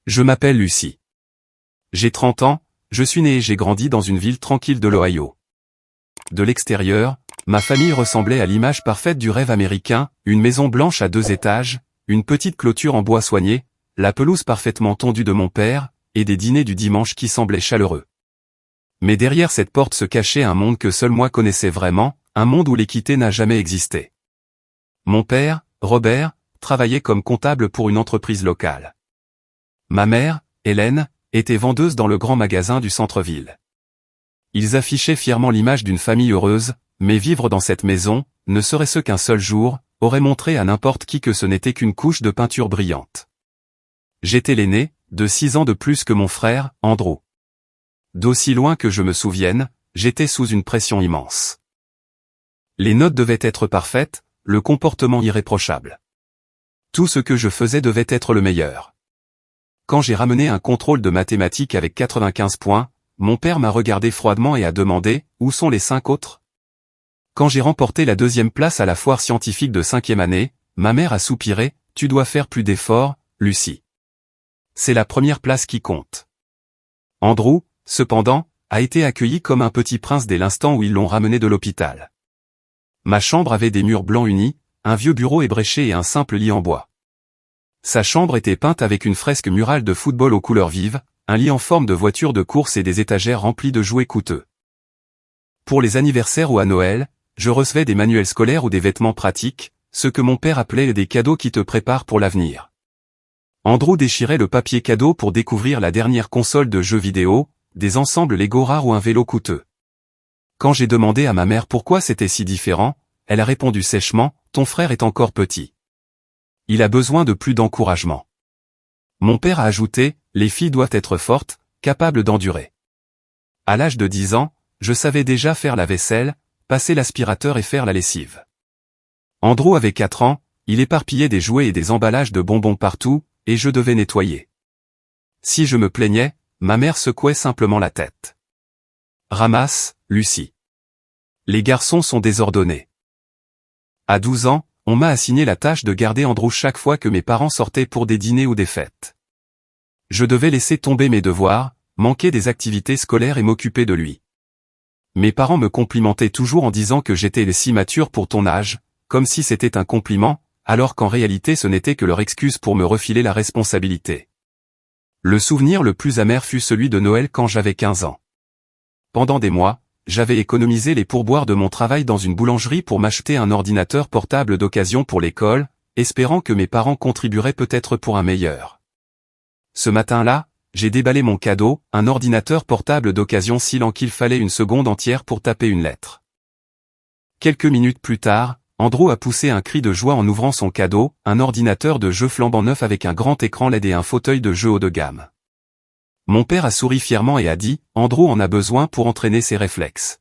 Je m'appelle Lucie. J'ai 30 ans, je suis née et j'ai grandi dans une ville tranquille de l'Ohio. De l'extérieur, ma famille ressemblait à l'image parfaite du rêve américain, une maison blanche à 2 étages, une petite clôture en bois soigné, la pelouse parfaitement tondue de mon père, et des dîners du dimanche qui semblaient chaleureux. Mais derrière cette porte se cachait un monde que seul moi connaissais vraiment, un monde où l'équité n'a jamais existé. Mon père, Robert, travaillait comme comptable pour une entreprise locale. Ma mère, Hélène, était vendeuse dans le grand magasin du centre-ville. Ils affichaient fièrement l'image d'une famille heureuse, mais vivre dans cette maison, ne serait-ce qu'un seul jour, aurait montré à n'importe qui que ce n'était qu'une couche de peinture brillante. J'étais l'aîné, de 6 ans de plus que mon frère, Andrew. D'aussi loin que je me souvienne, j'étais sous une pression immense. Les notes devaient être parfaites, le comportement irréprochable. Tout ce que je faisais devait être le meilleur. Quand j'ai ramené un contrôle de mathématiques avec 95 points, mon père m'a regardé froidement et a demandé « Où sont les 5 autres ?» Quand j'ai remporté la 2e place à la foire scientifique de 5e année, ma mère a soupiré « Tu dois faire plus d'efforts, Lucie. C'est la première place qui compte. » Andrew, cependant, a été accueilli comme un petit prince dès l'instant où ils l'ont ramené de l'hôpital. Ma chambre avait des murs blancs unis, un vieux bureau ébréché et un simple lit en bois. Sa chambre était peinte avec une fresque murale de football aux couleurs vives, un lit en forme de voiture de course et des étagères remplies de jouets coûteux. Pour les anniversaires ou à Noël, je recevais des manuels scolaires ou des vêtements pratiques, ce que mon père appelait des cadeaux qui te préparent pour l'avenir. Andrew déchirait le papier cadeau pour découvrir la dernière console de jeux vidéo, des ensembles Lego rares ou un vélo coûteux. Quand j'ai demandé à ma mère pourquoi c'était si différent, elle a répondu sèchement, « Ton frère est encore petit. Il a besoin de plus d'encouragement. » Mon père a ajouté, « Les filles doivent être fortes, capables d'endurer. » À l'âge de 10 ans, je savais déjà faire la vaisselle, passer l'aspirateur et faire la lessive. Andrew avait 4 ans, il éparpillait des jouets et des emballages de bonbons partout, et je devais nettoyer. Si je me plaignais, ma mère secouait simplement la tête. « Ramasse, Lucie. Les garçons sont désordonnés. » À 12 ans, on m'a assigné la tâche de garder Andrew chaque fois que mes parents sortaient pour des dîners ou des fêtes. Je devais laisser tomber mes devoirs, manquer des activités scolaires et m'occuper de lui. Mes parents me complimentaient toujours en disant que j'étais si mature pour ton âge, comme si c'était un compliment, alors qu'en réalité ce n'était que leur excuse pour me refiler la responsabilité. Le souvenir le plus amer fut celui de Noël quand j'avais 15 ans. Pendant des mois, j'avais économisé les pourboires de mon travail dans une boulangerie pour m'acheter un ordinateur portable d'occasion pour l'école, espérant que mes parents contribueraient peut-être pour un meilleur. Ce matin-là, j'ai déballé mon cadeau, un ordinateur portable d'occasion si lent qu'il fallait une seconde entière pour taper une lettre. Quelques minutes plus tard, Andrew a poussé un cri de joie en ouvrant son cadeau, un ordinateur de jeu flambant neuf avec un grand écran LED et un fauteuil de jeu haut de gamme. Mon père a souri fièrement et a dit, « Andrew en a besoin pour entraîner ses réflexes.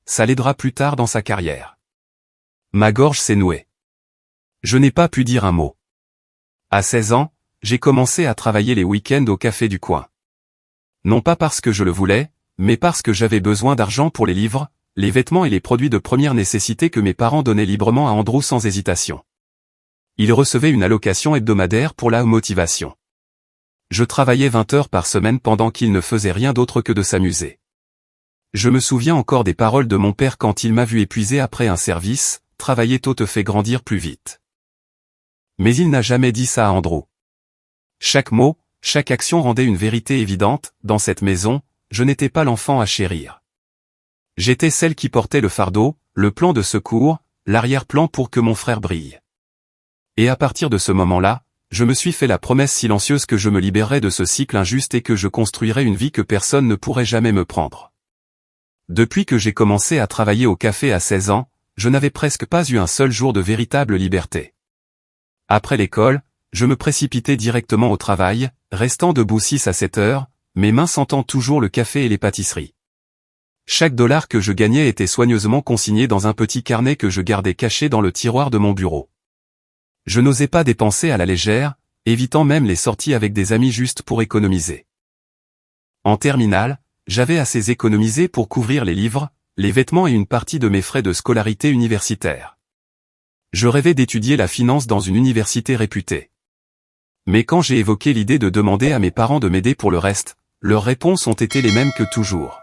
Ça l'aidera plus tard dans sa carrière. » Ma gorge s'est nouée. Je n'ai pas pu dire un mot. À 16 ans, j'ai commencé à travailler les week-ends au café du coin. Non pas parce que je le voulais, mais parce que j'avais besoin d'argent pour les livres, les vêtements et les produits de première nécessité que mes parents donnaient librement à Andrew sans hésitation. Il recevait une allocation hebdomadaire pour la motivation. Je travaillais 20 heures par semaine pendant qu'il ne faisait rien d'autre que de s'amuser. Je me souviens encore des paroles de mon père quand il m'a vu épuisé après un service, « Travailler tôt te fait grandir plus vite. » Mais il n'a jamais dit ça à Andrew. Chaque mot, chaque action rendait une vérité évidente, dans cette maison, je n'étais pas l'enfant à chérir. J'étais celle qui portait le fardeau, le plan de secours, l'arrière-plan pour que mon frère brille. Et à partir de ce moment-là, je me suis fait la promesse silencieuse que je me libérerais de ce cycle injuste et que je construirais une vie que personne ne pourrait jamais me prendre. Depuis que j'ai commencé à travailler au café à 16 ans, je n'avais presque pas eu un seul jour de véritable liberté. Après l'école, je me précipitais directement au travail, restant debout 6 à 7 heures, mes mains sentant toujours le café et les pâtisseries. Chaque dollar que je gagnais était soigneusement consigné dans un petit carnet que je gardais caché dans le tiroir de mon bureau. Je n'osais pas dépenser à la légère, évitant même les sorties avec des amis juste pour économiser. En terminale, j'avais assez économisé pour couvrir les livres, les vêtements et une partie de mes frais de scolarité universitaire. Je rêvais d'étudier la finance dans une université réputée. Mais quand j'ai évoqué l'idée de demander à mes parents de m'aider pour le reste, leurs réponses ont été les mêmes que toujours.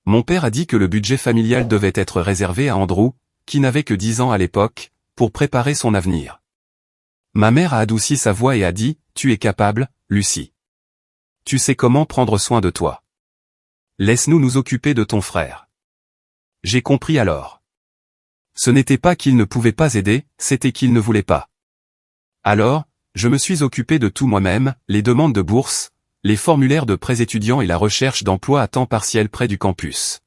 Mon père a dit que le budget familial devait être réservé à Andrew, qui n'avait que 10 ans à l'époque, pour préparer son avenir. Ma mère a adouci sa voix et a dit, « Tu es capable, Lucie. Tu sais comment prendre soin de toi. Laisse-nous nous occuper de ton frère. » J'ai compris alors. Ce n'était pas qu'il ne pouvait pas aider, c'était qu'il ne voulait pas. Alors, je me suis occupé de tout moi-même, les demandes de bourse, les formulaires de prêts étudiants et la recherche d'emploi à temps partiel près du campus.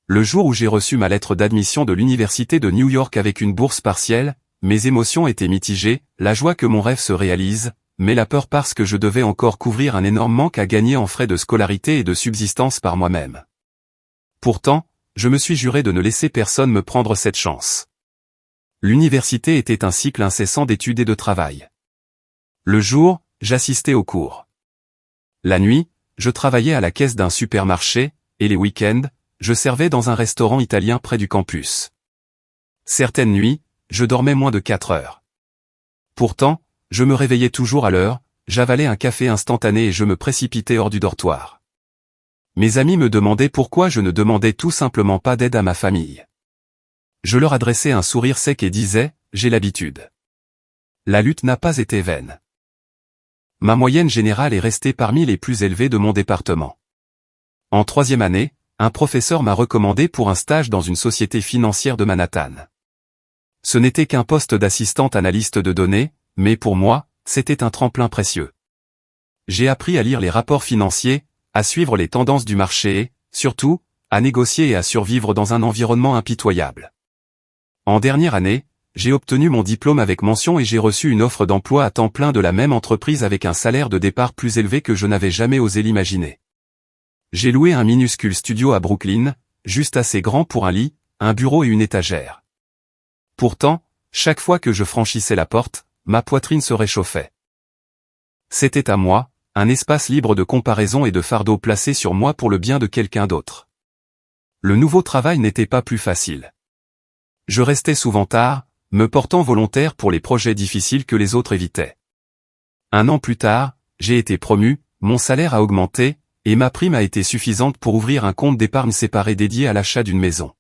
Le jour où j'ai reçu ma lettre d'admission de l'université de New York avec une bourse partielle, mes émotions étaient mitigées, la joie que mon rêve se réalise, mais la peur parce que je devais encore couvrir un énorme manque à gagner en frais de scolarité et de subsistance par moi-même. Pourtant, je me suis juré de ne laisser personne me prendre cette chance. L'université était un cycle incessant d'études et de travail. Le jour, j'assistais aux cours. La nuit, je travaillais à la caisse d'un supermarché, et les week-ends, je servais dans un restaurant italien près du campus. Certaines nuits, je dormais moins de 4 heures. Pourtant, je me réveillais toujours à l'heure, j'avalais un café instantané et je me précipitais hors du dortoir. Mes amis me demandaient pourquoi je ne demandais tout simplement pas d'aide à ma famille. Je leur adressais un sourire sec et disais, « J'ai l'habitude. » La lutte n'a pas été vaine. Ma moyenne générale est restée parmi les plus élevées de mon département. En 3e année, un professeur m'a recommandé pour un stage dans une société financière de Manhattan. Ce n'était qu'un poste d'assistante analyste de données, mais pour moi, c'était un tremplin précieux. J'ai appris à lire les rapports financiers, à suivre les tendances du marché et, surtout, à négocier et à survivre dans un environnement impitoyable. En dernière année, j'ai obtenu mon diplôme avec mention et j'ai reçu une offre d'emploi à temps plein de la même entreprise avec un salaire de départ plus élevé que je n'avais jamais osé l'imaginer. J'ai loué un minuscule studio à Brooklyn, juste assez grand pour un lit, un bureau et une étagère. Pourtant, chaque fois que je franchissais la porte, ma poitrine se réchauffait. C'était à moi, un espace libre de comparaison et de fardeau placé sur moi pour le bien de quelqu'un d'autre. Le nouveau travail n'était pas plus facile. Je restais souvent tard, me portant volontaire pour les projets difficiles que les autres évitaient. 1 an plus tard, j'ai été promu, mon salaire a augmenté, et ma prime a été suffisante pour ouvrir un compte d'épargne séparé dédié à l'achat d'une maison.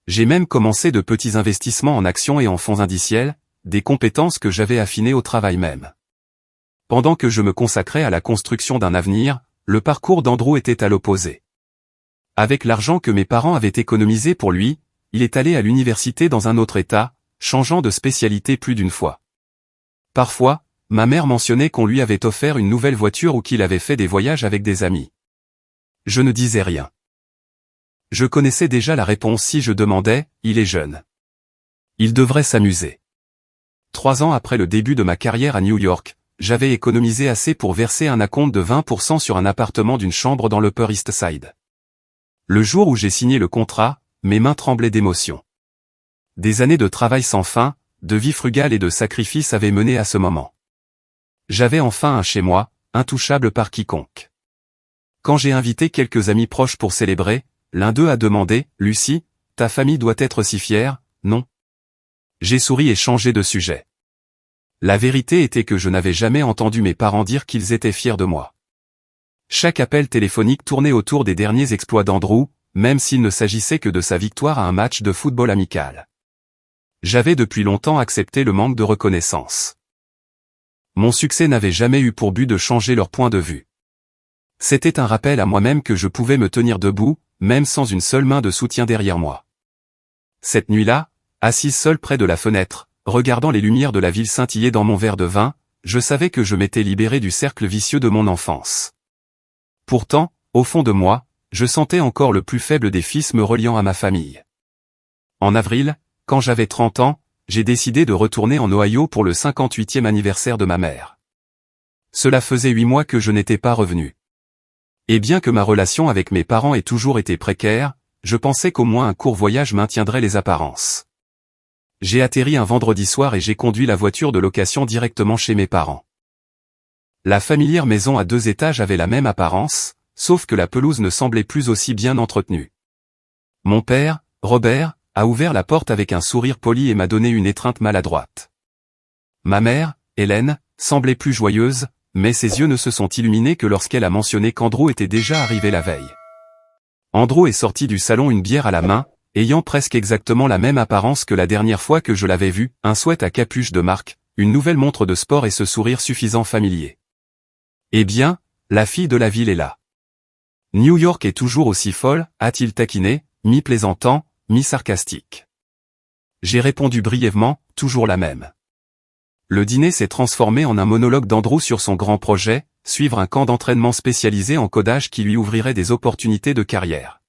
J'ai même commencé de petits investissements en actions et en fonds indiciels, des compétences que j'avais affinées au travail même. Pendant que je me consacrais à la construction d'un avenir, le parcours d'Andrew était à l'opposé. Avec l'argent que mes parents avaient économisé pour lui, il est allé à l'université dans un autre état, changeant de spécialité plus d'une fois. Parfois, ma mère mentionnait qu'on lui avait offert une nouvelle voiture ou qu'il avait fait des voyages avec des amis. Je ne disais rien. Je connaissais déjà la réponse si je demandais, il est jeune. Il devrait s'amuser. 3 ans après le début de ma carrière à New York, j'avais économisé assez pour verser un acompte de 20% sur un appartement d'une chambre dans l'Upper East Side. Le jour où j'ai signé le contrat, mes mains tremblaient d'émotion. Des années de travail sans fin, de vie frugale et de sacrifices avaient mené à ce moment. J'avais enfin un chez moi, intouchable par quiconque. Quand j'ai invité quelques amis proches pour célébrer, l'un d'eux a demandé, « Lucie, ta famille doit être si fière, non ?» J'ai souri et changé de sujet. La vérité était que je n'avais jamais entendu mes parents dire qu'ils étaient fiers de moi. Chaque appel téléphonique tournait autour des derniers exploits d'Andrew, même s'il ne s'agissait que de sa victoire à un match de football amical. J'avais depuis longtemps accepté le manque de reconnaissance. Mon succès n'avait jamais eu pour but de changer leur point de vue. C'était un rappel à moi-même que je pouvais me tenir debout, même sans une seule main de soutien derrière moi. Cette nuit-là, assise seule près de la fenêtre, regardant les lumières de la ville scintiller dans mon verre de vin, je savais que je m'étais libéré du cercle vicieux de mon enfance. Pourtant, au fond de moi, je sentais encore le plus faible des fils me reliant à ma famille. En avril, quand j'avais 30 ans, j'ai décidé de retourner en Ohio pour le 58e anniversaire de ma mère. Cela faisait 8 mois que je n'étais pas revenu. Et bien que ma relation avec mes parents ait toujours été précaire, je pensais qu'au moins un court voyage maintiendrait les apparences. J'ai atterri un vendredi soir et j'ai conduit la voiture de location directement chez mes parents. La familière maison à 2 étages avait la même apparence, sauf que la pelouse ne semblait plus aussi bien entretenue. Mon père, Robert, a ouvert la porte avec un sourire poli et m'a donné une étreinte maladroite. Ma mère, Hélène, semblait plus joyeuse, mais ses yeux ne se sont illuminés que lorsqu'elle a mentionné qu'Andrew était déjà arrivé la veille. Andrew est sorti du salon une bière à la main, ayant presque exactement la même apparence que la dernière fois que je l'avais vu, un sweat à capuche de marque, une nouvelle montre de sport et ce sourire suffisant familier. Eh bien, la fille de la ville est là. New York est toujours aussi folle, a-t-il taquiné, mi-plaisantant, mi-sarcastique. J'ai répondu brièvement, toujours la même. Le dîner s'est transformé en un monologue d'Andrew sur son grand projet, suivre un camp d'entraînement spécialisé en codage qui lui ouvrirait des opportunités de carrière.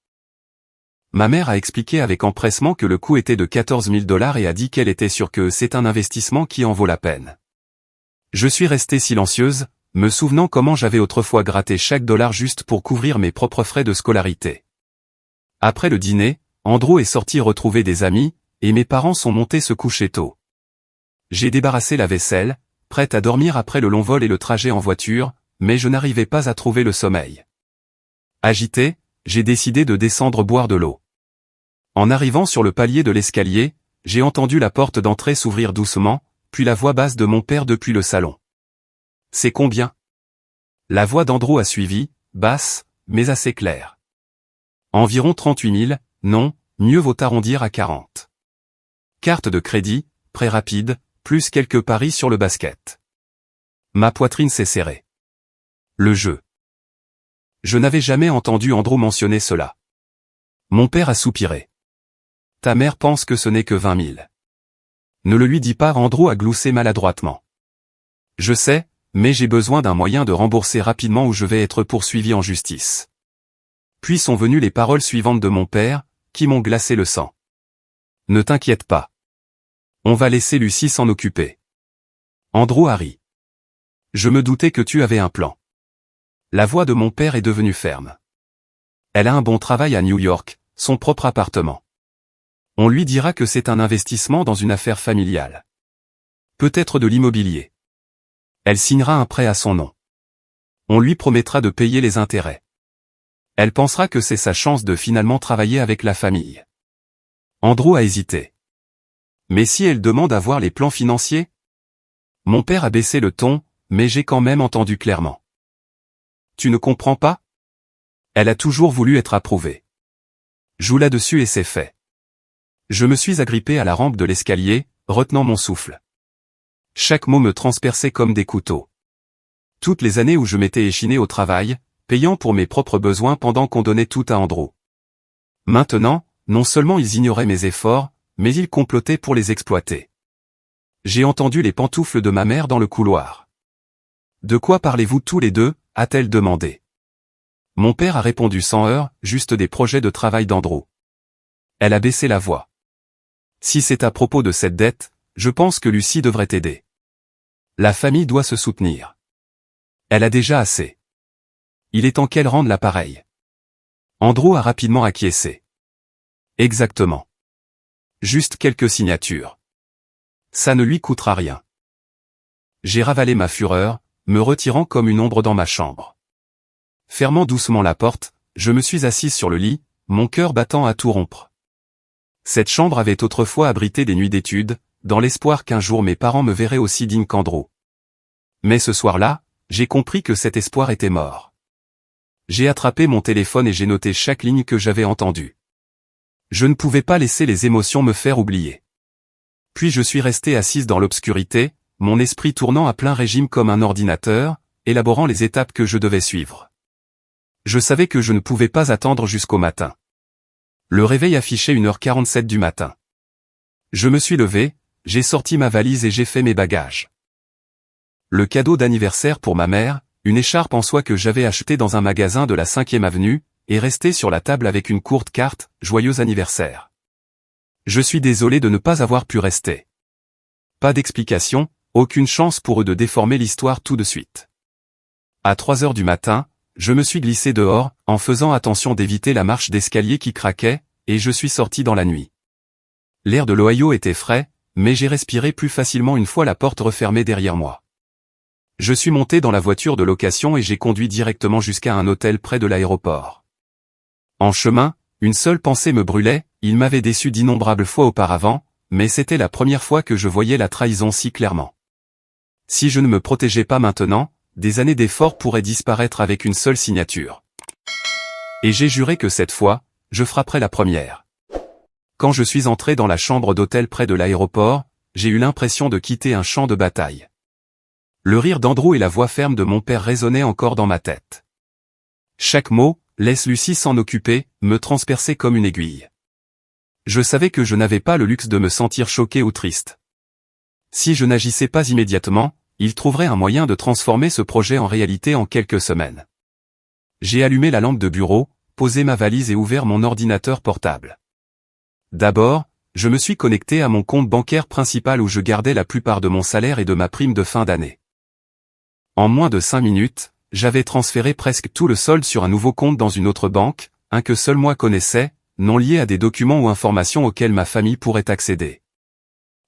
Ma mère a expliqué avec empressement que le coût était de 14 000 $ et a dit qu'elle était sûre que c'est un investissement qui en vaut la peine. Je suis restée silencieuse, me souvenant comment j'avais autrefois gratté chaque dollar juste pour couvrir mes propres frais de scolarité. Après le dîner, Andrew est sorti retrouver des amis, et mes parents sont montés se coucher tôt. J'ai débarrassé la vaisselle, prête à dormir après le long vol et le trajet en voiture, mais je n'arrivais pas à trouver le sommeil. Agité, j'ai décidé de descendre boire de l'eau. En arrivant sur le palier de l'escalier, j'ai entendu la porte d'entrée s'ouvrir doucement, puis la voix basse de mon père depuis le salon. « C'est combien ?» La voix d'Andrew a suivi, basse, mais assez claire. « Environ 38 000, non, mieux vaut arrondir à 40. Carte de crédit, prêt rapide, plus quelques paris sur le basket. » Ma poitrine s'est serrée. Le jeu. Je n'avais jamais entendu Andrew mentionner cela. Mon père a soupiré. « Ta mère pense que ce n'est que 20 000. Ne le lui dis pas, Andrew a gloussé maladroitement. Je sais, mais j'ai besoin d'un moyen de rembourser rapidement ou je vais être poursuivi en justice. Puis sont venues les paroles suivantes de mon père, qui m'ont glacé le sang. Ne t'inquiète pas. On va laisser Lucie s'en occuper. Andrew a ri. Je me doutais que tu avais un plan. La voix de mon père est devenue ferme. Elle a un bon travail à New York, son propre appartement. On lui dira que c'est un investissement dans une affaire familiale. Peut-être de l'immobilier. Elle signera un prêt à son nom. On lui promettra de payer les intérêts. Elle pensera que c'est sa chance de finalement travailler avec la famille. Andrew a hésité. Mais si elle demande à voir les plans financiers? Mon père a baissé le ton, mais j'ai quand même entendu clairement. Tu ne comprends pas? Elle a toujours voulu être approuvée. Joue là-dessus et c'est fait. Je me suis agrippé à la rampe de l'escalier, retenant mon souffle. Chaque mot me transperçait comme des couteaux. Toutes les années où je m'étais échiné au travail, payant pour mes propres besoins pendant qu'on donnait tout à Andrew. Maintenant, non seulement ils ignoraient mes efforts, mais ils complotaient pour les exploiter. J'ai entendu les pantoufles de ma mère dans le couloir. « De quoi parlez-vous tous les deux ?» a-t-elle demandé. Mon père a répondu sans heurts, juste des projets de travail d'Andrew. Elle a baissé la voix. « Si c'est à propos de cette dette, je pense que Lucie devrait t'aider. La famille doit se soutenir. Elle a déjà assez. Il est temps qu'elle rende l'appareil. » Andrew a rapidement acquiescé. Exactement. Juste quelques signatures. Ça ne lui coûtera rien. J'ai ravalé ma fureur, me retirant comme une ombre dans ma chambre. Fermant doucement la porte, je me suis assise sur le lit, mon cœur battant à tout rompre. Cette chambre avait autrefois abrité des nuits d'études, dans l'espoir qu'un jour mes parents me verraient aussi digne qu'Andrew. Mais ce soir-là, j'ai compris que cet espoir était mort. J'ai attrapé mon téléphone et j'ai noté chaque ligne que j'avais entendue. Je ne pouvais pas laisser les émotions me faire oublier. Puis je suis resté assise dans l'obscurité, mon esprit tournant à plein régime comme un ordinateur, élaborant les étapes que je devais suivre. Je savais que je ne pouvais pas attendre jusqu'au matin. Le réveil affichait 1h47 du matin. Je me suis levé, j'ai sorti ma valise et j'ai fait mes bagages. Le cadeau d'anniversaire pour ma mère, une écharpe en soie que j'avais achetée dans un magasin de la 5e avenue, est resté sur la table avec une courte carte « Joyeux anniversaire ». Je suis désolé de ne pas avoir pu rester. Pas d'explication, aucune chance pour eux de déformer l'histoire tout de suite. À 3 heures du matin, je me suis glissé dehors, en faisant attention d'éviter la marche d'escalier qui craquait, et je suis sorti dans la nuit. L'air de l'Ohio était frais, mais j'ai respiré plus facilement une fois la porte refermée derrière moi. Je suis monté dans la voiture de location et j'ai conduit directement jusqu'à un hôtel près de l'aéroport. En chemin, une seule pensée me brûlait, il m'avait déçu d'innombrables fois auparavant, mais c'était la première fois que je voyais la trahison si clairement. Si je ne me protégeais pas maintenant, des années d'efforts pourraient disparaître avec une seule signature. Et j'ai juré que cette fois, je frapperais la première. Quand je suis entré dans la chambre d'hôtel près de l'aéroport, j'ai eu l'impression de quitter un champ de bataille. Le rire d'Andrew et la voix ferme de mon père résonnaient encore dans ma tête. Chaque mot, laisse Lucie s'en occuper, me transperçait comme une aiguille. Je savais que je n'avais pas le luxe de me sentir choqué ou triste. Si je n'agissais pas immédiatement, il trouverait un moyen de transformer ce projet en réalité en quelques semaines. J'ai allumé la lampe de bureau, posé ma valise et ouvert mon ordinateur portable. D'abord, je me suis connecté à mon compte bancaire principal où je gardais la plupart de mon salaire et de ma prime de fin d'année. En moins de 5 minutes, j'avais transféré presque tout le solde sur un nouveau compte dans une autre banque, un que seul moi connaissais, non lié à des documents ou informations auxquels ma famille pourrait accéder.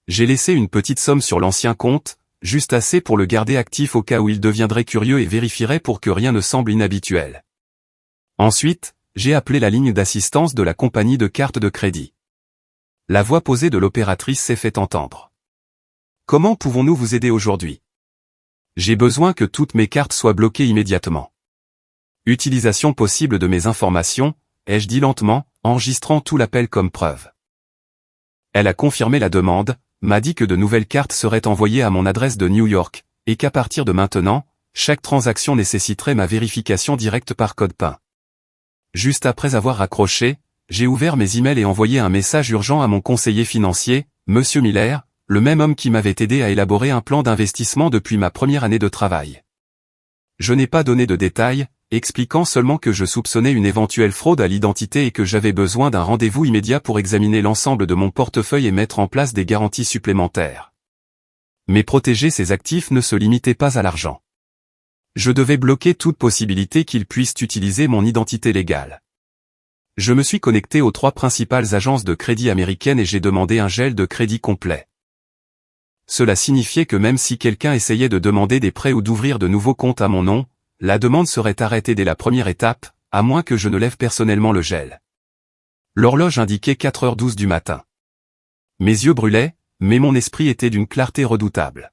J'ai laissé une petite somme sur l'ancien compte, juste assez pour le garder actif au cas où il deviendrait curieux et vérifierait pour que rien ne semble inhabituel. Ensuite, j'ai appelé la ligne d'assistance de la compagnie de cartes de crédit. La voix posée de l'opératrice s'est fait entendre. Comment pouvons-nous vous aider aujourd'hui? J'ai besoin que toutes mes cartes soient bloquées immédiatement. Utilisation possible de mes informations, ai-je dit lentement, enregistrant tout l'appel comme preuve. Elle a confirmé la demande, m'a dit que de nouvelles cartes seraient envoyées à mon adresse de New York, et qu'à partir de maintenant, chaque transaction nécessiterait ma vérification directe par code PIN. Juste après avoir raccroché, j'ai ouvert mes emails et envoyé un message urgent à mon conseiller financier, Monsieur Miller, le même homme qui m'avait aidé à élaborer un plan d'investissement depuis ma première année de travail. Je n'ai pas donné de détails, expliquant seulement que je soupçonnais une éventuelle fraude à l'identité et que j'avais besoin d'un rendez-vous immédiat pour examiner l'ensemble de mon portefeuille et mettre en place des garanties supplémentaires. Mais protéger ces actifs ne se limitait pas à l'argent. Je devais bloquer toute possibilité qu'ils puissent utiliser mon identité légale. Je me suis connecté aux 3 principales agences de crédit américaines et j'ai demandé un gel de crédit complet. Cela signifiait que même si quelqu'un essayait de demander des prêts ou d'ouvrir de nouveaux comptes à mon nom, la demande serait arrêtée dès la première étape, à moins que je ne lève personnellement le gel. L'horloge indiquait 4h12 du matin. Mes yeux brûlaient, mais mon esprit était d'une clarté redoutable.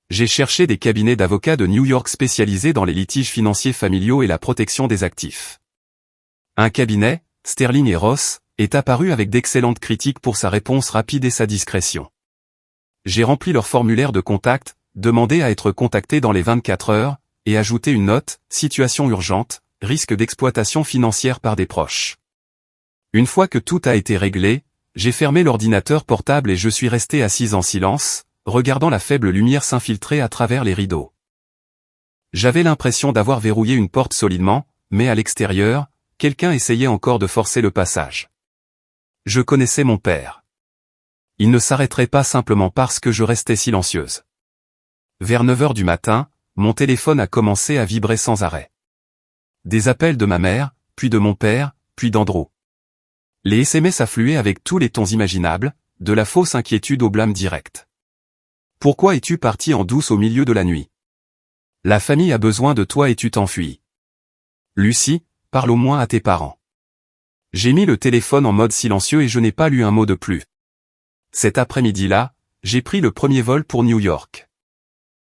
J'ai cherché des cabinets d'avocats de New York spécialisés dans les litiges financiers familiaux et la protection des actifs. Un cabinet, Sterling & Ross, est apparu avec d'excellentes critiques pour sa réponse rapide et sa discrétion. J'ai rempli leur formulaire de contact, demandé à être contacté dans les 24 heures, et ajouté une note, situation urgente, risque d'exploitation financière par des proches. Une fois que tout a été réglé, j'ai fermé l'ordinateur portable et je suis resté assis en silence, regardant la faible lumière s'infiltrer à travers les rideaux. J'avais l'impression d'avoir verrouillé une porte solidement, mais à l'extérieur, quelqu'un essayait encore de forcer le passage. Je connaissais mon père. Il ne s'arrêterait pas simplement parce que je restais silencieuse. Vers 9h du matin, mon téléphone a commencé à vibrer sans arrêt. Des appels de ma mère, puis de mon père, puis d'Andrew. Les SMS affluaient avec tous les tons imaginables, de la fausse inquiétude au blâme direct. Pourquoi es-tu parti en douce au milieu de la nuit? La famille a besoin de toi et tu t'enfuis. Lucie, parle au moins à tes parents. J'ai mis le téléphone en mode silencieux et je n'ai pas lu un mot de plus. Cet après-midi-là, j'ai pris le premier vol pour New York.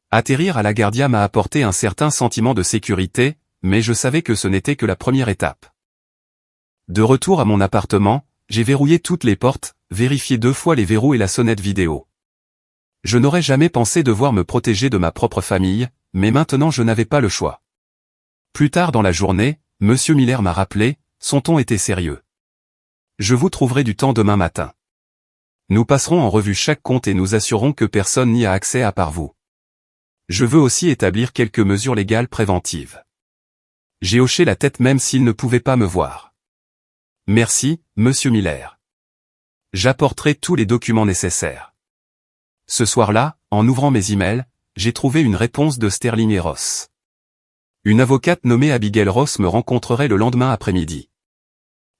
Atterrir à LaGuardia m'a apporté un certain sentiment de sécurité, mais je savais que ce n'était que la première étape. De retour à mon appartement, j'ai verrouillé toutes les portes, vérifié 2 fois les verrous et la sonnette vidéo. Je n'aurais jamais pensé devoir me protéger de ma propre famille, mais maintenant je n'avais pas le choix. Plus tard dans la journée, Monsieur Miller m'a rappelé, son ton était sérieux. Je vous trouverai du temps demain matin. Nous passerons en revue chaque compte et nous assurerons que personne n'y a accès à part vous. Je veux aussi établir quelques mesures légales préventives. J'ai hoché la tête même s'il ne pouvait pas me voir. Merci, Monsieur Miller. J'apporterai tous les documents nécessaires. Ce soir-là, en ouvrant mes emails, j'ai trouvé une réponse de Sterling & Ross. Une avocate nommée Abigail Ross me rencontrerait le lendemain après-midi.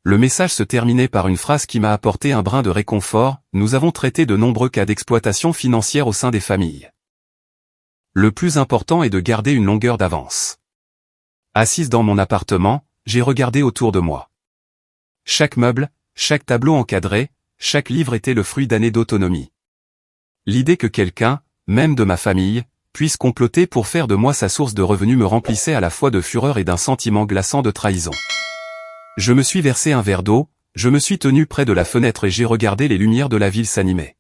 Le message se terminait par une phrase qui m'a apporté un brin de réconfort, nous avons traité de nombreux cas d'exploitation financière au sein des familles. Le plus important est de garder une longueur d'avance. Assise dans mon appartement, j'ai regardé autour de moi. Chaque meuble, chaque tableau encadré, chaque livre était le fruit d'années d'autonomie. L'idée que quelqu'un, même de ma famille, puisse comploter pour faire de moi sa source de revenus me remplissait à la fois de fureur et d'un sentiment glaçant de trahison. Je me suis versé un verre d'eau, je me suis tenu près de la fenêtre et j'ai regardé les lumières de la ville s'animer.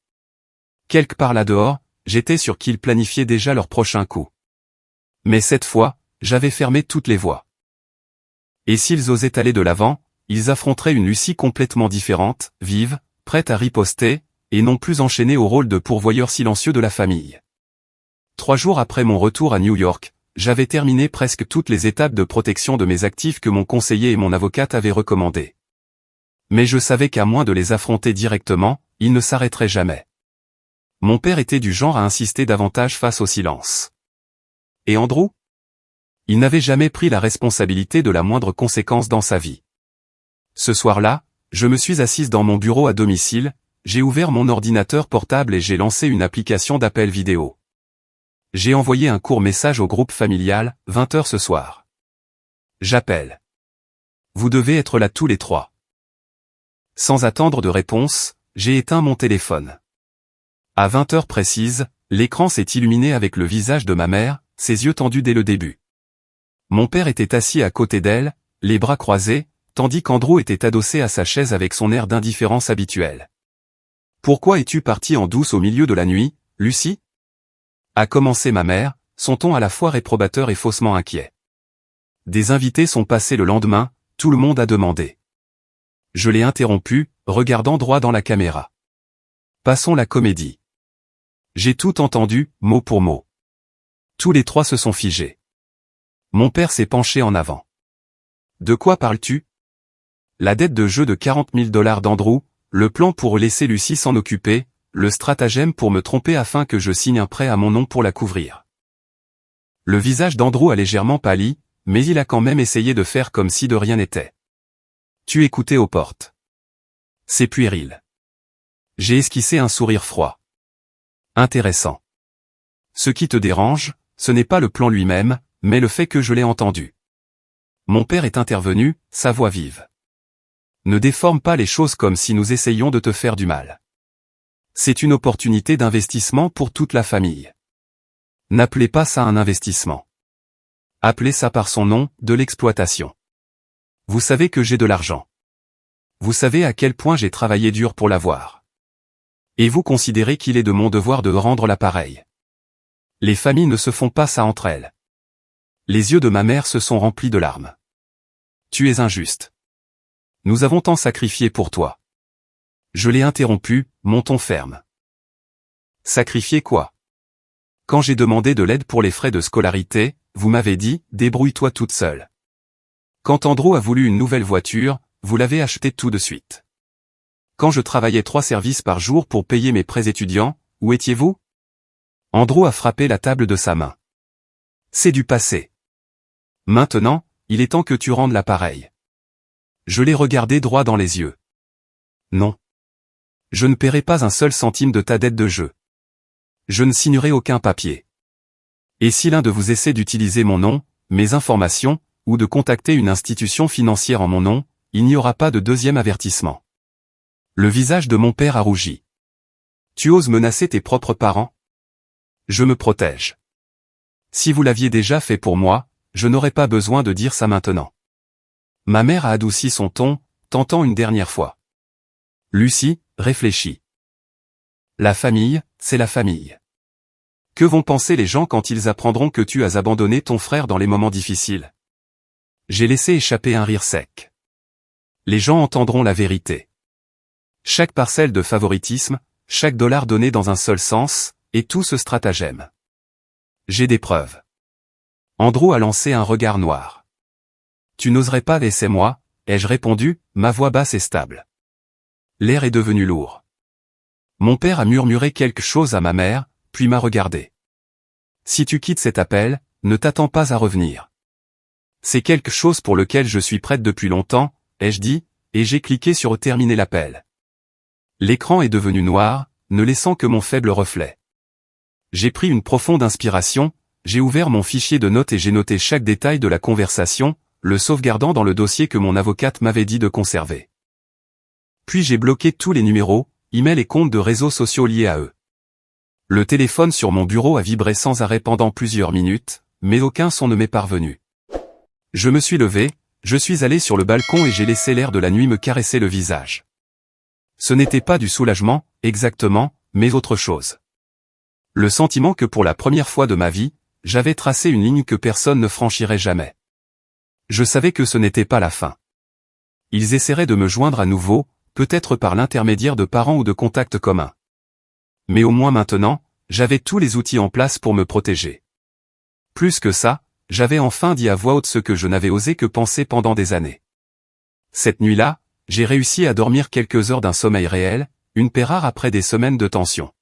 Quelque part là dehors, j'étais sûr qu'ils planifiaient déjà leur prochain coup. Mais cette fois, j'avais fermé toutes les voies. Et s'ils osaient aller de l'avant, ils affronteraient une Lucie complètement différente, vive, prête à riposter, et non plus enchaînée au rôle de pourvoyeur silencieux de la famille. 3 jours après mon retour à New York, j'avais terminé presque toutes les étapes de protection de mes actifs que mon conseiller et mon avocate avaient recommandées. Mais je savais qu'à moins de les affronter directement, ils ne s'arrêteraient jamais. Mon père était du genre à insister davantage face au silence. Et Andrew? Il n'avait jamais pris la responsabilité de la moindre conséquence dans sa vie. Ce soir-là, je me suis assise dans mon bureau à domicile, j'ai ouvert mon ordinateur portable et j'ai lancé une application d'appel vidéo. J'ai envoyé un court message au groupe familial, 20h ce soir. J'appelle. Vous devez être là tous les 3. Sans attendre de réponse, j'ai éteint mon téléphone. À 20h précises, l'écran s'est illuminé avec le visage de ma mère, ses yeux tendus dès le début. Mon père était assis à côté d'elle, les bras croisés, tandis qu'Andrew était adossé à sa chaise avec son air d'indifférence habituel. « Pourquoi es-tu partie en douce au milieu de la nuit, Lucie ?» a commencé ma mère, son ton à la fois réprobateur et faussement inquiet. Des invités sont passés le lendemain, tout le monde a demandé. Je l'ai interrompu, regardant droit dans la caméra. Passons la comédie. J'ai tout entendu, mot pour mot. Tous les 3 se sont figés. Mon père s'est penché en avant. De quoi parles-tu? La dette de jeu de $40 000 d'Andrew, le plan pour laisser Lucie s'en occuper, le stratagème pour me tromper afin que je signe un prêt à mon nom pour la couvrir. Le visage d'Andrew a légèrement pâli, mais il a quand même essayé de faire comme si de rien n'était. Tu écoutais aux portes. C'est puéril. J'ai esquissé un sourire froid. Intéressant. Ce qui te dérange, ce n'est pas le plan lui-même, mais le fait que je l'ai entendu. Mon père est intervenu, sa voix vive. Ne déforme pas les choses comme si nous essayions de te faire du mal. C'est une opportunité d'investissement pour toute la famille. N'appelez pas ça un investissement. Appelez ça par son nom, de l'exploitation. Vous savez que j'ai de l'argent. Vous savez à quel point j'ai travaillé dur pour l'avoir. Et vous considérez qu'il est de mon devoir de rendre l'appareil. Les familles ne se font pas ça entre elles. Les yeux de ma mère se sont remplis de larmes. Tu es injuste. Nous avons tant sacrifié pour toi. Je l'ai interrompu, mon ton ferme. Sacrifier quoi? Quand j'ai demandé de l'aide pour les frais de scolarité, vous m'avez dit, débrouille-toi toute seule. Quand Andrew a voulu une nouvelle voiture, vous l'avez achetée tout de suite. Quand je travaillais 3 services par jour pour payer mes prêts étudiants, où étiez-vous? Andrew a frappé la table de sa main. C'est du passé. Maintenant, il est temps que tu rendes l'appareil. Je l'ai regardé droit dans les yeux. Non. Je ne paierai pas un seul centime de ta dette de jeu. Je ne signerai aucun papier. Et si l'un de vous essaie d'utiliser mon nom, mes informations, ou de contacter une institution financière en mon nom, il n'y aura pas de deuxième avertissement. Le visage de mon père a rougi. Tu oses menacer tes propres parents? Je me protège. Si vous l'aviez déjà fait pour moi, je n'aurais pas besoin de dire ça maintenant. Ma mère a adouci son ton, tentant une dernière fois. Lucie, réfléchis. La famille, c'est la famille. Que vont penser les gens quand ils apprendront que tu as abandonné ton frère dans les moments difficiles? J'ai laissé échapper un rire sec. Les gens entendront la vérité. Chaque parcelle de favoritisme, chaque dollar donné dans un seul sens, et tout ce stratagème. J'ai des preuves. Andrew a lancé un regard noir. Tu n'oserais pas laisser moi, ai-je répondu, ma voix basse et stable. L'air est devenu lourd. Mon père a murmuré quelque chose à ma mère, puis m'a regardé. Si tu quittes cet appel, ne t'attends pas à revenir. C'est quelque chose pour lequel je suis prête depuis longtemps, ai-je dit, et j'ai cliqué sur terminer l'appel. L'écran est devenu noir, ne laissant que mon faible reflet. J'ai pris une profonde inspiration, j'ai ouvert mon fichier de notes et j'ai noté chaque détail de la conversation, le sauvegardant dans le dossier que mon avocate m'avait dit de conserver. Puis j'ai bloqué tous les numéros, emails et comptes de réseaux sociaux liés à eux. Le téléphone sur mon bureau a vibré sans arrêt pendant plusieurs minutes, mais aucun son ne m'est parvenu. Je me suis levé, je suis allé sur le balcon et j'ai laissé l'air de la nuit me caresser le visage. Ce n'était pas du soulagement, exactement, mais autre chose. Le sentiment que pour la première fois de ma vie, j'avais tracé une ligne que personne ne franchirait jamais. Je savais que ce n'était pas la fin. Ils essaieraient de me joindre à nouveau, peut-être par l'intermédiaire de parents ou de contacts communs. Mais au moins maintenant, j'avais tous les outils en place pour me protéger. Plus que ça, j'avais enfin dit à voix haute ce que je n'avais osé que penser pendant des années. Cette nuit-là, j'ai réussi à dormir quelques heures d'un sommeil réel, une paix rare après des semaines de tension.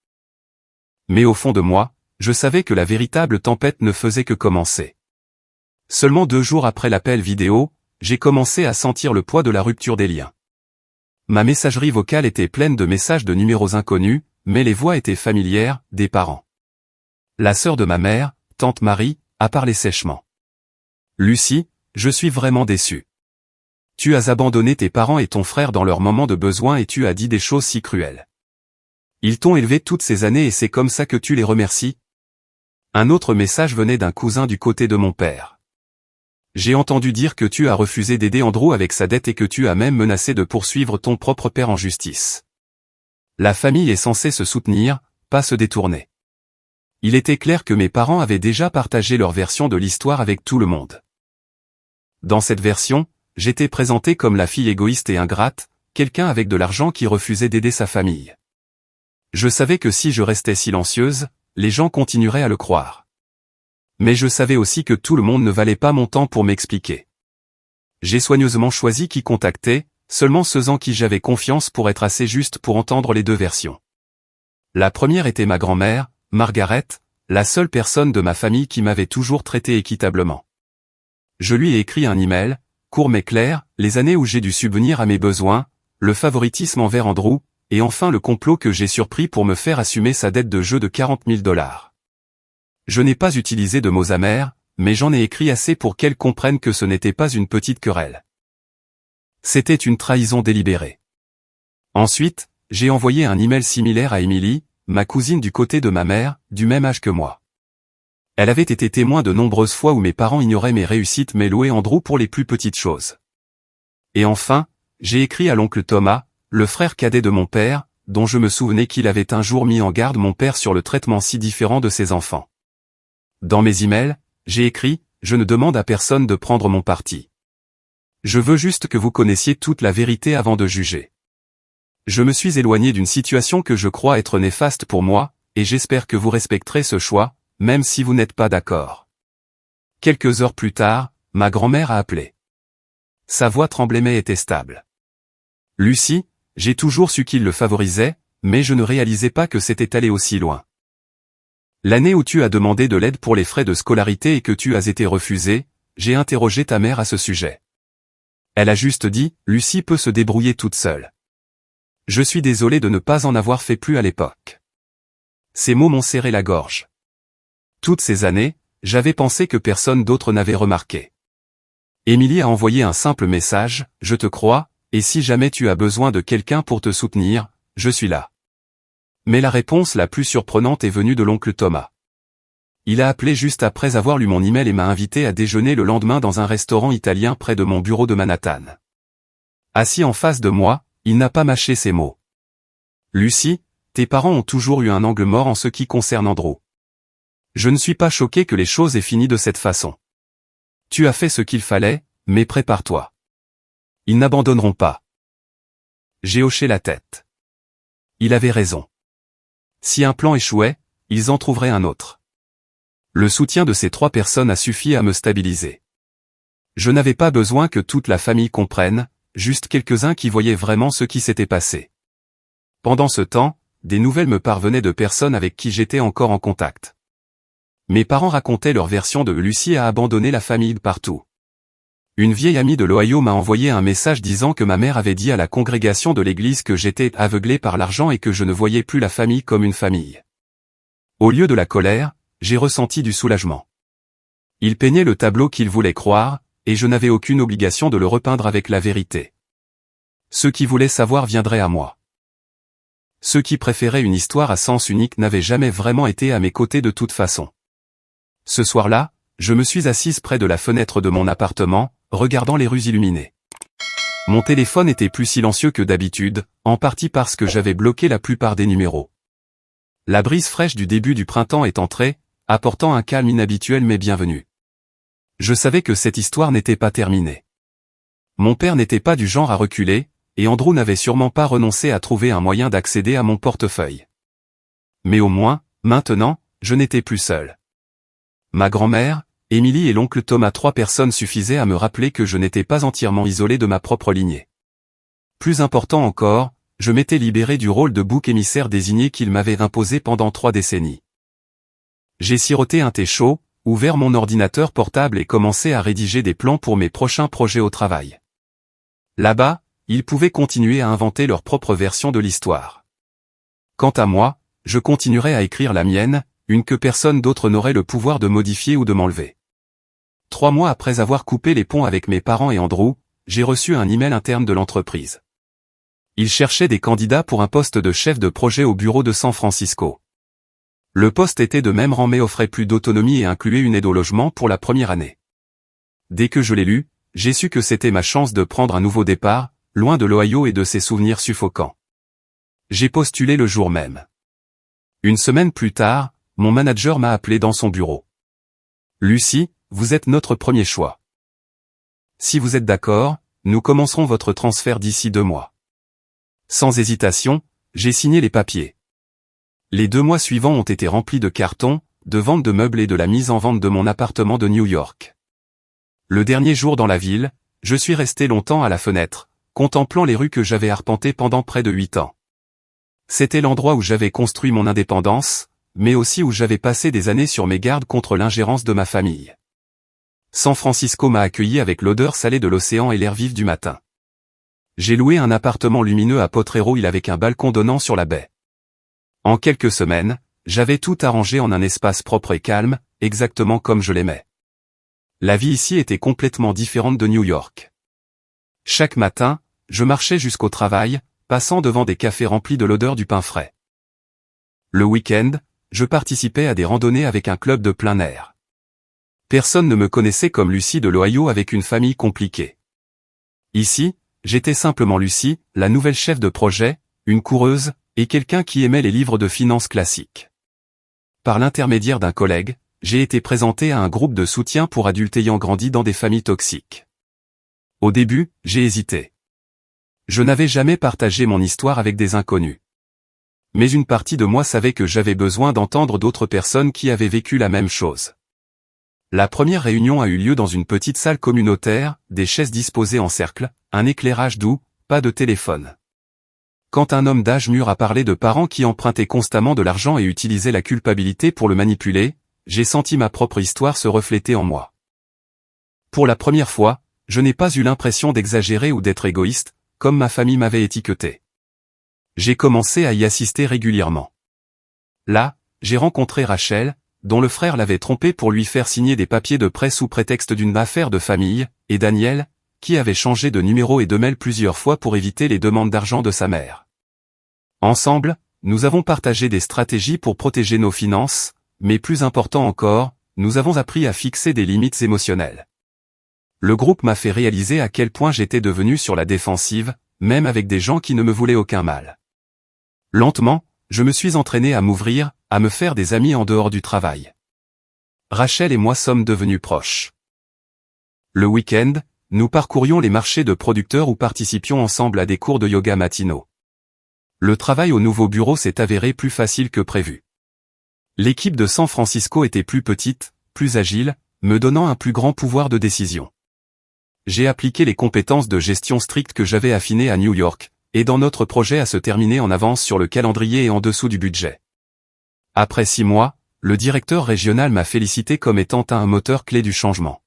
Mais au fond de moi, je savais que la véritable tempête ne faisait que commencer. Seulement 2 jours après l'appel vidéo, j'ai commencé à sentir le poids de la rupture des liens. Ma messagerie vocale était pleine de messages de numéros inconnus, mais les voix étaient familières, des parents. La sœur de ma mère, tante Marie, a parlé sèchement. Lucie, je suis vraiment déçu. Tu as abandonné tes parents et ton frère dans leurs moments de besoin et tu as dit des choses si cruelles. Ils t'ont élevé toutes ces années et c'est comme ça que tu les remercies? Un autre message venait d'un cousin du côté de mon père. J'ai entendu dire que tu as refusé d'aider Andrew avec sa dette et que tu as même menacé de poursuivre ton propre père en justice. La famille est censée se soutenir, pas se détourner. Il était clair que mes parents avaient déjà partagé leur version de l'histoire avec tout le monde. Dans cette version, j'étais présenté comme la fille égoïste et ingrate, quelqu'un avec de l'argent qui refusait d'aider sa famille. Je savais que si je restais silencieuse, les gens continueraient à le croire. Mais je savais aussi que tout le monde ne valait pas mon temps pour m'expliquer. J'ai soigneusement choisi qui contacter, seulement ceux en qui j'avais confiance pour être assez juste pour entendre les 2 versions. La première était ma grand-mère, Margaret, la seule personne de ma famille qui m'avait toujours traité équitablement. Je lui ai écrit un email, court mais clair, les années où j'ai dû subvenir à mes besoins, le favoritisme envers Andrew, et enfin le complot que j'ai surpris pour me faire assumer sa dette de jeu de 40 000 $. Je n'ai pas utilisé de mots amers, mais j'en ai écrit assez pour qu'elle comprenne que ce n'était pas une petite querelle. C'était une trahison délibérée. Ensuite, j'ai envoyé un email similaire à Emily, ma cousine du côté de ma mère, du même âge que moi. Elle avait été témoin de nombreuses fois où mes parents ignoraient mes réussites mais louaient Andrew pour les plus petites choses. Et enfin, j'ai écrit à l'oncle Thomas, le frère cadet de mon père, dont je me souvenais qu'il avait un jour mis en garde mon père sur le traitement si différent de ses enfants. Dans mes emails, j'ai écrit « Je ne demande à personne de prendre mon parti. Je veux juste que vous connaissiez toute la vérité avant de juger. Je me suis éloigné d'une situation que je crois être néfaste pour moi, et j'espère que vous respecterez ce choix, même si vous n'êtes pas d'accord. » Quelques heures plus tard, ma grand-mère a appelé. Sa voix tremblait mais était stable. « Lucie, j'ai toujours su qu'il le favorisait, mais je ne réalisais pas que c'était allé aussi loin. L'année où tu as demandé de l'aide pour les frais de scolarité et que tu as été refusé, j'ai interrogé ta mère à ce sujet. Elle a juste dit, Lucie peut se débrouiller toute seule. Je suis désolé de ne pas en avoir fait plus à l'époque. Ces mots m'ont serré la gorge. Toutes ces années, j'avais pensé que personne d'autre n'avait remarqué. Émilie a envoyé un simple message, je te crois, et si jamais tu as besoin de quelqu'un pour te soutenir, je suis là. Mais la réponse la plus surprenante est venue de l'oncle Thomas. Il a appelé juste après avoir lu mon email et m'a invité à déjeuner le lendemain dans un restaurant italien près de mon bureau de Manhattan. Assis en face de moi, il n'a pas mâché ses mots. Lucie, tes parents ont toujours eu un angle mort en ce qui concerne Andrew. Je ne suis pas choqué que les choses aient fini de cette façon. Tu as fait ce qu'il fallait, mais prépare-toi. Ils n'abandonneront pas. J'ai hoché la tête. Il avait raison. Si un plan échouait, ils en trouveraient un autre. Le soutien de ces 3 personnes a suffi à me stabiliser. Je n'avais pas besoin que toute la famille comprenne, juste quelques-uns qui voyaient vraiment ce qui s'était passé. Pendant ce temps, des nouvelles me parvenaient de personnes avec qui j'étais encore en contact. Mes parents racontaient leur version de Lucie a abandonné la famille de partout. Une vieille amie de l'Ohio m'a envoyé un message disant que ma mère avait dit à la congrégation de l'église que j'étais aveuglé par l'argent et que je ne voyais plus la famille comme une famille. Au lieu de la colère, j'ai ressenti du soulagement. Ils peignaient le tableau qu'ils voulaient croire, et je n'avais aucune obligation de le repeindre avec la vérité. Ceux qui voulaient savoir viendraient à moi. Ceux qui préféraient une histoire à sens unique n'avaient jamais vraiment été à mes côtés de toute façon. Ce soir-là, je me suis assise près de la fenêtre de mon appartement, regardant les rues illuminées. Mon téléphone était plus silencieux que d'habitude, en partie parce que j'avais bloqué la plupart des numéros. La brise fraîche du début du printemps est entrée, apportant un calme inhabituel mais bienvenu. Je savais que cette histoire n'était pas terminée. Mon père n'était pas du genre à reculer, et Andrew n'avait sûrement pas renoncé à trouver un moyen d'accéder à mon portefeuille. Mais au moins, maintenant, je n'étais plus seul. Ma grand-mère, Émilie et l'oncle Thomas, 3 personnes suffisaient à me rappeler que je n'étais pas entièrement isolé de ma propre lignée. Plus important encore, je m'étais libéré du rôle de bouc émissaire désigné qu'il m'avait imposé pendant 3 décennies. J'ai siroté un thé chaud, ouvert mon ordinateur portable et commencé à rédiger des plans pour mes prochains projets au travail. Là-bas, ils pouvaient continuer à inventer leur propre version de l'histoire. Quant à moi, je continuerai à écrire la mienne, une que personne d'autre n'aurait le pouvoir de modifier ou de m'enlever. 3 mois après avoir coupé les ponts avec mes parents et Andrew, j'ai reçu un email interne de l'entreprise. Ils cherchaient des candidats pour un poste de chef de projet au bureau de San Francisco. Le poste était de même rang mais offrait plus d'autonomie et incluait une aide au logement pour la première année. Dès que je l'ai lu, j'ai su que c'était ma chance de prendre un nouveau départ, loin de l'Ohio et de ses souvenirs suffocants. J'ai postulé le jour même. Une semaine plus tard, mon manager m'a appelé dans son bureau. « Lucie, vous êtes notre premier choix. Si vous êtes d'accord, nous commencerons votre transfert d'ici 2 mois. » Sans hésitation, j'ai signé les papiers. Les 2 mois suivants ont été remplis de cartons, de vente de meubles et de la mise en vente de mon appartement de New York. Le dernier jour dans la ville, je suis resté longtemps à la fenêtre, contemplant les rues que j'avais arpentées pendant près de 8 ans. C'était l'endroit où j'avais construit mon indépendance, mais aussi où j'avais passé des années sur mes gardes contre l'ingérence de ma famille. San Francisco m'a accueilli avec l'odeur salée de l'océan et l'air vif du matin. J'ai loué un appartement lumineux à Potrero Hill avec un balcon donnant sur la baie. En quelques semaines, j'avais tout arrangé en un espace propre et calme, exactement comme je l'aimais. La vie ici était complètement différente de New York. Chaque matin, je marchais jusqu'au travail, passant devant des cafés remplis de l'odeur du pain frais. Le week-end, je participais à des randonnées avec un club de plein air. Personne ne me connaissait comme Lucie de l'Ohio avec une famille compliquée. Ici, j'étais simplement Lucie, la nouvelle chef de projet, une coureuse, et quelqu'un qui aimait les livres de finances classiques. Par l'intermédiaire d'un collègue, j'ai été présenté à un groupe de soutien pour adultes ayant grandi dans des familles toxiques. Au début, j'ai hésité. Je n'avais jamais partagé mon histoire avec des inconnus. Mais une partie de moi savait que j'avais besoin d'entendre d'autres personnes qui avaient vécu la même chose. La première réunion a eu lieu dans une petite salle communautaire, des chaises disposées en cercle, un éclairage doux, pas de téléphone. Quand un homme d'âge mûr a parlé de parents qui empruntaient constamment de l'argent et utilisaient la culpabilité pour le manipuler, j'ai senti ma propre histoire se refléter en moi. Pour la première fois, je n'ai pas eu l'impression d'exagérer ou d'être égoïste, comme ma famille m'avait étiqueté. J'ai commencé à y assister régulièrement. Là, j'ai rencontré Rachel, dont le frère l'avait trompé pour lui faire signer des papiers de prêt sous prétexte d'une affaire de famille, et Daniel, qui avait changé de numéro et de mail plusieurs fois pour éviter les demandes d'argent de sa mère. Ensemble, nous avons partagé des stratégies pour protéger nos finances, mais plus important encore, nous avons appris à fixer des limites émotionnelles. Le groupe m'a fait réaliser à quel point j'étais devenu sur la défensive, même avec des gens qui ne me voulaient aucun mal. Lentement, je me suis entraîné à m'ouvrir, à me faire des amis en dehors du travail. Rachel et moi sommes devenus proches. Le week-end, nous parcourions les marchés de producteurs ou participions ensemble à des cours de yoga matinaux. Le travail au nouveau bureau s'est avéré plus facile que prévu. L'équipe de San Francisco était plus petite, plus agile, me donnant un plus grand pouvoir de décision. J'ai appliqué les compétences de gestion strictes que j'avais affinées à New York, aidant notre projet à se terminer en avance sur le calendrier et en dessous du budget. Après 6 mois, le directeur régional m'a félicité comme étant un moteur clé du changement.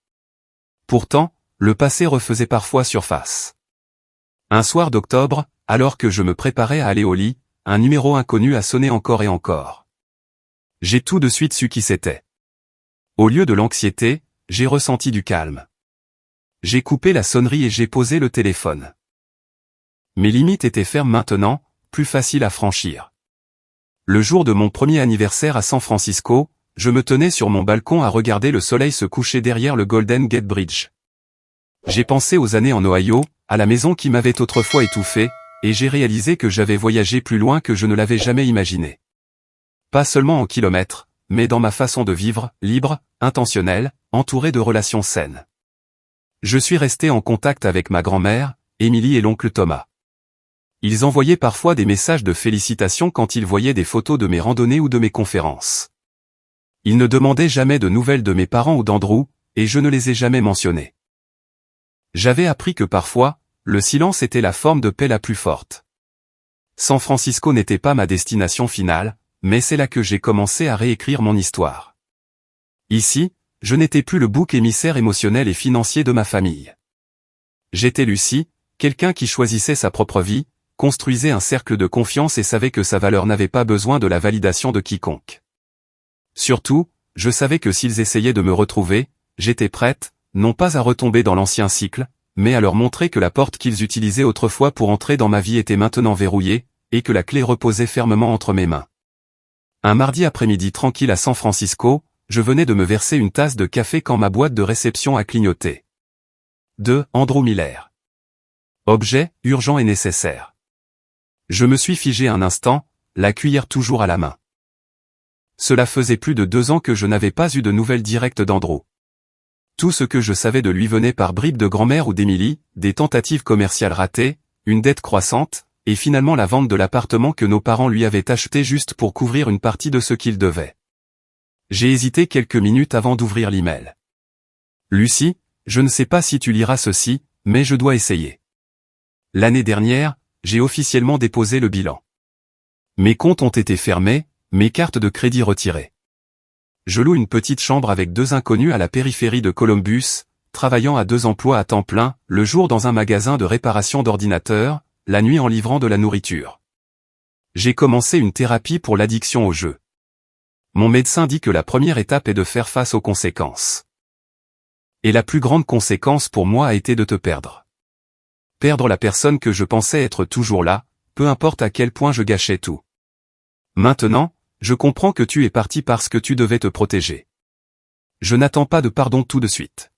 Pourtant, le passé refaisait parfois surface. Un soir d'octobre, alors que je me préparais à aller au lit, un numéro inconnu a sonné encore et encore. J'ai tout de suite su qui c'était. Au lieu de l'anxiété, j'ai ressenti du calme. J'ai coupé la sonnerie et j'ai posé le téléphone. Mes limites étaient fermes maintenant, plus facile à franchir. Le jour de mon premier anniversaire à San Francisco, je me tenais sur mon balcon à regarder le soleil se coucher derrière le Golden Gate Bridge. J'ai pensé aux années en Ohio, à la maison qui m'avait autrefois étouffé, et j'ai réalisé que j'avais voyagé plus loin que je ne l'avais jamais imaginé. Pas seulement en kilomètres, mais dans ma façon de vivre, libre, intentionnelle, entourée de relations saines. Je suis resté en contact avec ma grand-mère, Émilie et l'oncle Thomas. Ils envoyaient parfois des messages de félicitations quand ils voyaient des photos de mes randonnées ou de mes conférences. Ils ne demandaient jamais de nouvelles de mes parents ou d'Andrew, et je ne les ai jamais mentionnés. J'avais appris que parfois, le silence était la forme de paix la plus forte. San Francisco n'était pas ma destination finale, mais c'est là que j'ai commencé à réécrire mon histoire. Ici, je n'étais plus le bouc émissaire émotionnel et financier de ma famille. J'étais Lucie, quelqu'un qui choisissait sa propre vie, construisait un cercle de confiance et savait que sa valeur n'avait pas besoin de la validation de quiconque. Surtout, je savais que s'ils essayaient de me retrouver, j'étais prête, non pas à retomber dans l'ancien cycle, mais à leur montrer que la porte qu'ils utilisaient autrefois pour entrer dans ma vie était maintenant verrouillée, et que la clé reposait fermement entre mes mains. Un mardi après-midi tranquille à San Francisco, je venais de me verser une tasse de café quand ma boîte de réception a clignoté. De Andrew Miller. Objet, urgent et nécessaire. Je me suis figé un instant, la cuillère toujours à la main. Cela faisait plus de 2 ans que je n'avais pas eu de nouvelles directes d'Andrew. Tout ce que je savais de lui venait par bribes de grand-mère ou d'Émilie, des tentatives commerciales ratées, une dette croissante, et finalement la vente de l'appartement que nos parents lui avaient acheté juste pour couvrir une partie de ce qu'il devait. J'ai hésité quelques minutes avant d'ouvrir l'email. Lucie, je ne sais pas si tu liras ceci, mais je dois essayer. L'année dernière, j'ai officiellement déposé le bilan. Mes comptes ont été fermés, mes cartes de crédit retirées. Je loue une petite chambre avec 2 inconnus à la périphérie de Columbus, travaillant à 2 emplois à temps plein, le jour dans un magasin de réparation d'ordinateurs, la nuit en livrant de la nourriture. J'ai commencé une thérapie pour l'addiction au jeu. Mon médecin dit que la première étape est de faire face aux conséquences. Et la plus grande conséquence pour moi a été de te perdre. Perdre la personne que je pensais être toujours là, peu importe à quel point je gâchais tout. Maintenant, je comprends que tu es parti parce que tu devais te protéger. Je n'attends pas de pardon tout de suite.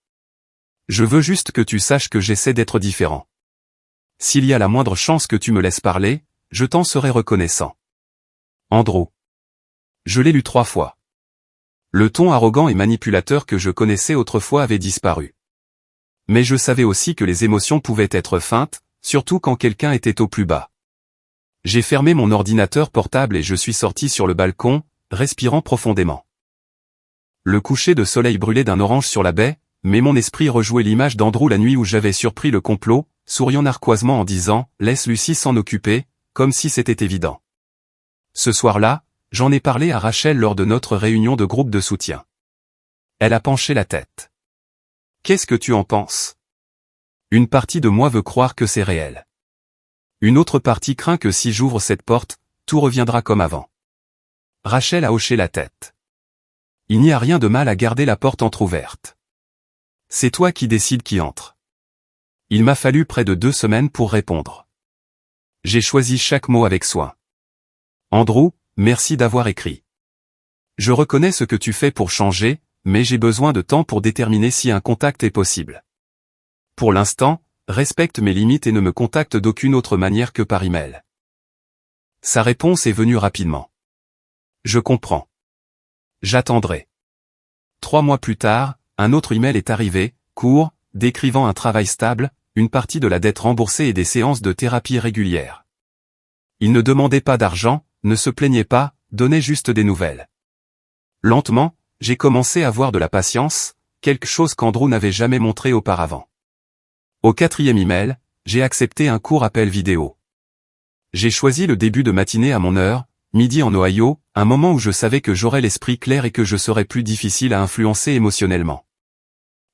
Je veux juste que tu saches que j'essaie d'être différent. S'il y a la moindre chance que tu me laisses parler, je t'en serai reconnaissant. Andrew. Je l'ai lu 3 fois. Le ton arrogant et manipulateur que je connaissais autrefois avait disparu. Mais je savais aussi que les émotions pouvaient être feintes, surtout quand quelqu'un était au plus bas. J'ai fermé mon ordinateur portable et je suis sorti sur le balcon, respirant profondément. Le coucher de soleil brûlait d'un orange sur la baie, mais mon esprit rejouait l'image d'Andrew la nuit où j'avais surpris le complot, souriant narquoisement en disant « Laisse Lucie s'en occuper », comme si c'était évident. Ce soir-là, j'en ai parlé à Rachel lors de notre réunion de groupe de soutien. Elle a penché la tête. « Qu'est-ce que tu en penses ? » Une partie de moi veut croire que c'est réel. Une autre partie craint que si j'ouvre cette porte, tout reviendra comme avant. Rachel a hoché la tête. Il n'y a rien de mal à garder la porte entr'ouverte. C'est toi qui décides qui entre. Il m'a fallu près de 2 semaines pour répondre. J'ai choisi chaque mot avec soin. Andrew, merci d'avoir écrit. Je reconnais ce que tu fais pour changer, mais j'ai besoin de temps pour déterminer si un contact est possible. Pour l'instant, respecte mes limites et ne me contacte d'aucune autre manière que par email. Sa réponse est venue rapidement. Je comprends. J'attendrai. 3 mois plus tard, un autre email est arrivé, court, décrivant un travail stable, une partie de la dette remboursée et des séances de thérapie régulières. Il ne demandait pas d'argent, ne se plaignait pas, donnait juste des nouvelles. Lentement, j'ai commencé à avoir de la patience, quelque chose qu'Andrew n'avait jamais montré auparavant. Au 4e email, j'ai accepté un court appel vidéo. J'ai choisi le début de matinée à mon heure, midi en Ohio, un moment où je savais que j'aurais l'esprit clair et que je serais plus difficile à influencer émotionnellement.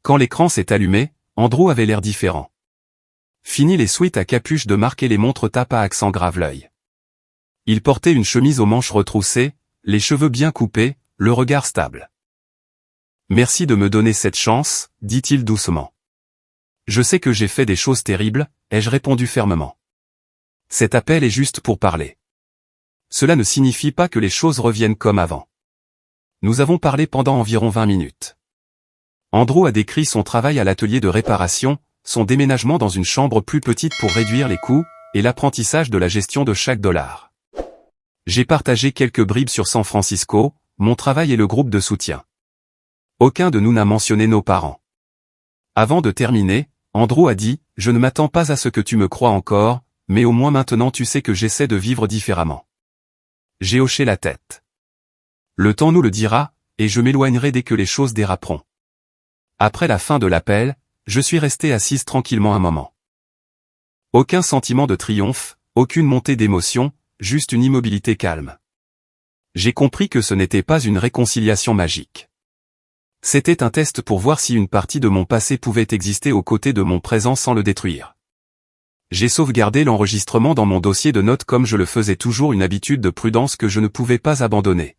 Quand l'écran s'est allumé, Andrew avait l'air différent. Fini les sweats à capuche de marque et les montres tape à accent grave l'œil. Il portait une chemise aux manches retroussées, les cheveux bien coupés, le regard stable. « Merci de me donner cette chance », dit-il doucement. « Je sais que j'ai fait des choses terribles », ai-je répondu fermement. Cet appel est juste pour parler. Cela ne signifie pas que les choses reviennent comme avant. Nous avons parlé pendant environ 20 minutes. Andrew a décrit son travail à l'atelier de réparation, son déménagement dans une chambre plus petite pour réduire les coûts, et l'apprentissage de la gestion de chaque dollar. J'ai partagé quelques bribes sur San Francisco, mon travail et le groupe de soutien. Aucun de nous n'a mentionné nos parents. Avant de terminer, Andrew a dit « Je ne m'attends pas à ce que tu me crois encore, mais au moins maintenant tu sais que j'essaie de vivre différemment. » J'ai hoché la tête. Le temps nous le dira, et je m'éloignerai dès que les choses déraperont. Après la fin de l'appel, je suis resté assise tranquillement un moment. Aucun sentiment de triomphe, aucune montée d'émotion, juste une immobilité calme. J'ai compris que ce n'était pas une réconciliation magique. C'était un test pour voir si une partie de mon passé pouvait exister aux côtés de mon présent sans le détruire. J'ai sauvegardé l'enregistrement dans mon dossier de notes comme je le faisais toujours, une habitude de prudence que je ne pouvais pas abandonner.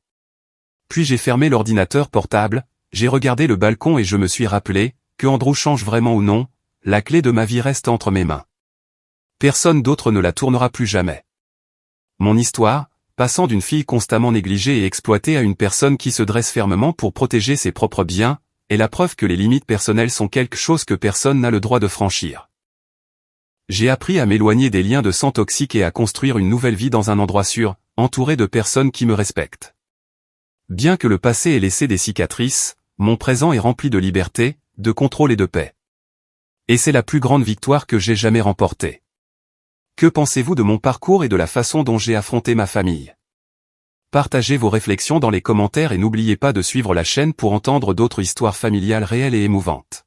Puis j'ai fermé l'ordinateur portable, j'ai regardé le balcon et je me suis rappelé, que Andrew change vraiment ou non, la clé de ma vie reste entre mes mains. Personne d'autre ne la tournera plus jamais. Mon histoire, passant d'une fille constamment négligée et exploitée à une personne qui se dresse fermement pour protéger ses propres biens, est la preuve que les limites personnelles sont quelque chose que personne n'a le droit de franchir. J'ai appris à m'éloigner des liens de sang toxiques et à construire une nouvelle vie dans un endroit sûr, entouré de personnes qui me respectent. Bien que le passé ait laissé des cicatrices, mon présent est rempli de liberté, de contrôle et de paix. Et c'est la plus grande victoire que j'ai jamais remportée. Que pensez-vous de mon parcours et de la façon dont j'ai affronté ma famille? Partagez vos réflexions dans les commentaires et n'oubliez pas de suivre la chaîne pour entendre d'autres histoires familiales réelles et émouvantes.